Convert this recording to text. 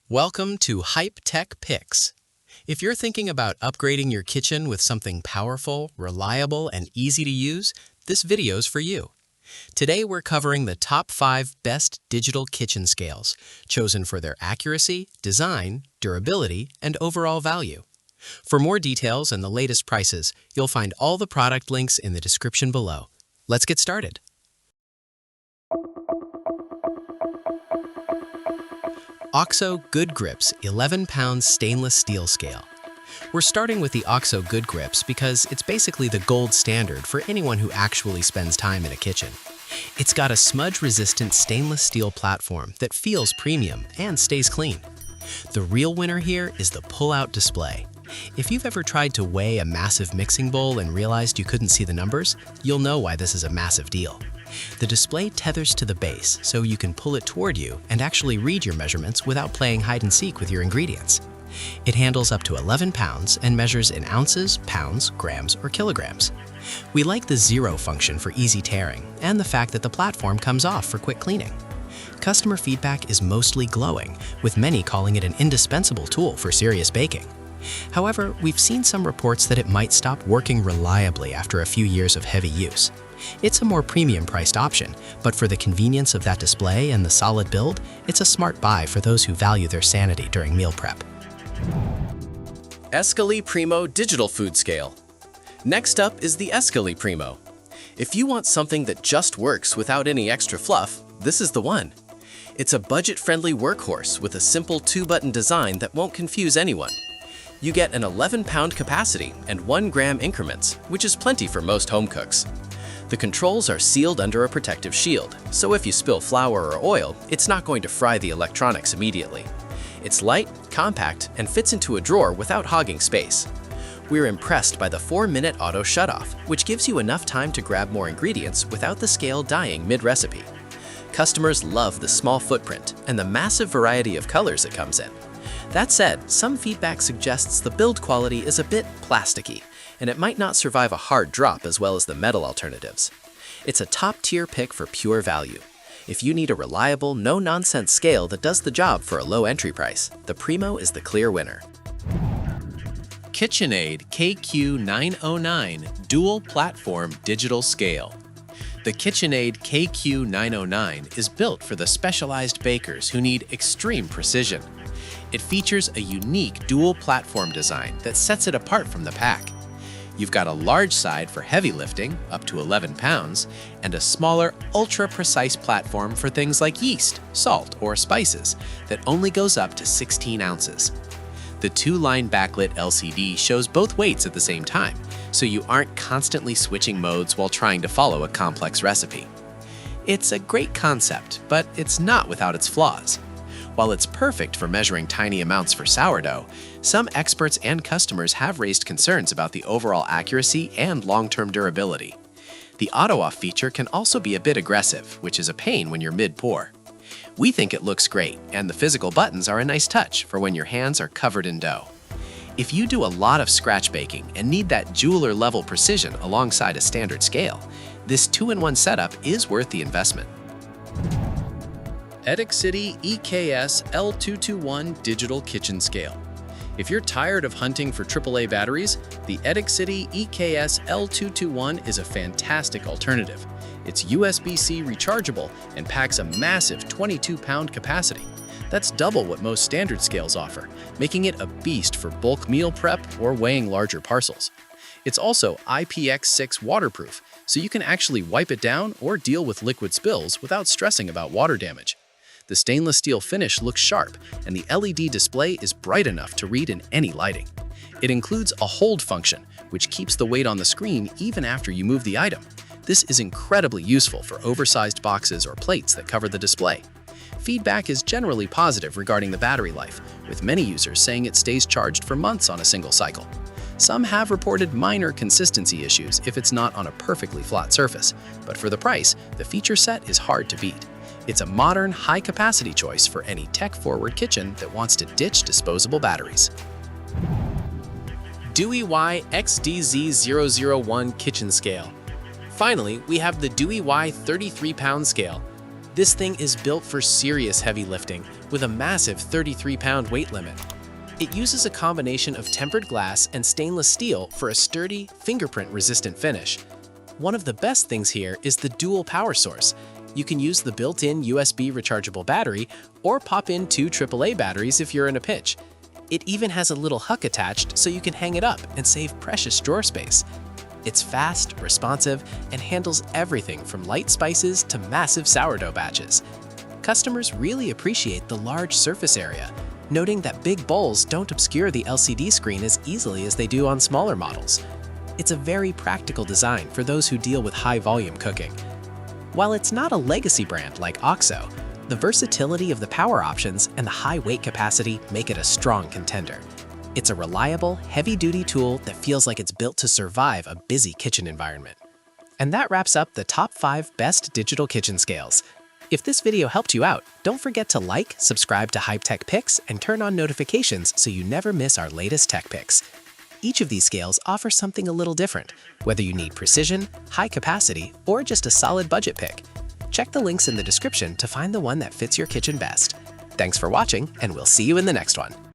Welcome to Hype Tech Picks. If you're thinking about upgrading your kitchen with something powerful, reliable, and easy to use, this video's for you. Today we're covering the top 5 best digital kitchen scales, chosen for their accuracy, design, durability, and overall value. For more details and the latest prices, you'll find all the product links in the description below. Let's get started. OXO Good Grips 11-pound stainless steel scale. We're starting with the OXO Good Grips because it's basically the gold standard for anyone who actually spends time in a kitchen. It's got a smudge-resistant stainless steel platform that feels premium and stays clean. The real winner here is the pull-out display. If you've ever tried to weigh a massive mixing bowl and realized you couldn't see the numbers, you'll know why this is a massive deal. The display tethers to the base, so you can pull it toward you and actually read your measurements without playing hide-and-seek with your ingredients. It handles up to 11 pounds and measures in ounces, pounds, grams, or kilograms. We like the zero function for easy tearing and the fact that the platform comes off for quick cleaning. Customer feedback is mostly glowing, with many calling it an indispensable tool for serious baking. However, we've seen some reports that it might stop working reliably after a few years of heavy use. It's a more premium-priced option, but for the convenience of that display and the solid build, it's a smart buy for those who value their sanity during meal prep. Escali Primo Digital Food Scale. Next up is the Escali Primo. If you want something that just works without any extra fluff, this is the one. It's a budget-friendly workhorse with a simple 2-button design that won't confuse anyone. You get an 11-pound capacity and 1 gram increments, which is plenty for most home cooks. The controls are sealed under a protective shield, so if you spill flour or oil, it's not going to fry the electronics immediately. It's light, compact, and fits into a drawer without hogging space. We're impressed by the 4-minute auto shutoff, which gives you enough time to grab more ingredients without the scale dying mid-recipe. Customers love the small footprint and the massive variety of colors it comes in. That said, some feedback suggests the build quality is a bit plasticky, and it might not survive a hard drop as well as the metal alternatives. It's a top-tier pick for pure value. If you need a reliable, no-nonsense scale that does the job for a low entry price, the Primo is the clear winner. KitchenAid KQ909 Dual Platform Digital Scale. The KitchenAid KQ909 is built for the specialized bakers who need extreme precision. It features a unique dual platform design that sets it apart from the pack. You've got a large side for heavy lifting, up to 11 pounds, and a smaller, ultra-precise platform for things like yeast, salt, or spices that only goes up to 16 ounces. The 2-line backlit LCD shows both weights at the same time, so you aren't constantly switching modes while trying to follow a complex recipe. It's a great concept, but it's not without its flaws. While it's perfect for measuring tiny amounts for sourdough, some experts and customers have raised concerns about the overall accuracy and long-term durability. The auto-off feature can also be a bit aggressive, which is a pain when you're mid-pour. We think it looks great, and the physical buttons are a nice touch for when your hands are covered in dough. If you do a lot of scratch baking and need that jeweler-level precision alongside a standard scale, this 2-in-1 setup is worth the investment. Etekcity EKS-L221 Digital Kitchen Scale. If you're tired of hunting for AAA batteries, the Etekcity EKS-L221 is a fantastic alternative. It's USB-C rechargeable and packs a massive 22-pound capacity. That's double what most standard scales offer, making it a beast for bulk meal prep or weighing larger parcels. It's also IPX6 waterproof, so you can actually wipe it down or deal with liquid spills without stressing about water damage. The stainless steel finish looks sharp, and the LED display is bright enough to read in any lighting. It includes a hold function, which keeps the weight on the screen even after you move the item. This is incredibly useful for oversized boxes or plates that cover the display. Feedback is generally positive regarding the battery life, with many users saying it stays charged for months on a single cycle. Some have reported minor consistency issues if it's not on a perfectly flat surface, but for the price, the feature set is hard to beat. It's a modern, high-capacity choice for any tech-forward kitchen that wants to ditch disposable batteries. Deweywei XDZ001 Kitchen Scale. Finally, we have the Deweywei 33-pound scale. This thing is built for serious heavy lifting with a massive 33-pound weight limit. It uses a combination of tempered glass and stainless steel for a sturdy, fingerprint-resistant finish. One of the best things here is the dual power source. You can use the built-in USB rechargeable battery or pop in 2 AAA batteries if you're in a pinch. It even has a little hook attached so you can hang it up and save precious drawer space. It's fast, responsive, and handles everything from light spices to massive sourdough batches. Customers really appreciate the large surface area, noting that big bowls don't obscure the LCD screen as easily as they do on smaller models. It's a very practical design for those who deal with high-volume cooking. While it's not a legacy brand like OXO, the versatility of the power options and the high weight capacity make it a strong contender. It's a reliable, heavy-duty tool that feels like it's built to survive a busy kitchen environment. And that wraps up the top 5 best digital kitchen scales. If this video helped you out, don't forget to like, subscribe to Hype Tech Picks, and turn on notifications so you never miss our latest tech picks. Each of these scales offers something a little different, whether you need precision, high capacity, or just a solid budget pick. Check the links in the description to find the one that fits your kitchen best. Thanks for watching, and we'll see you in the next one.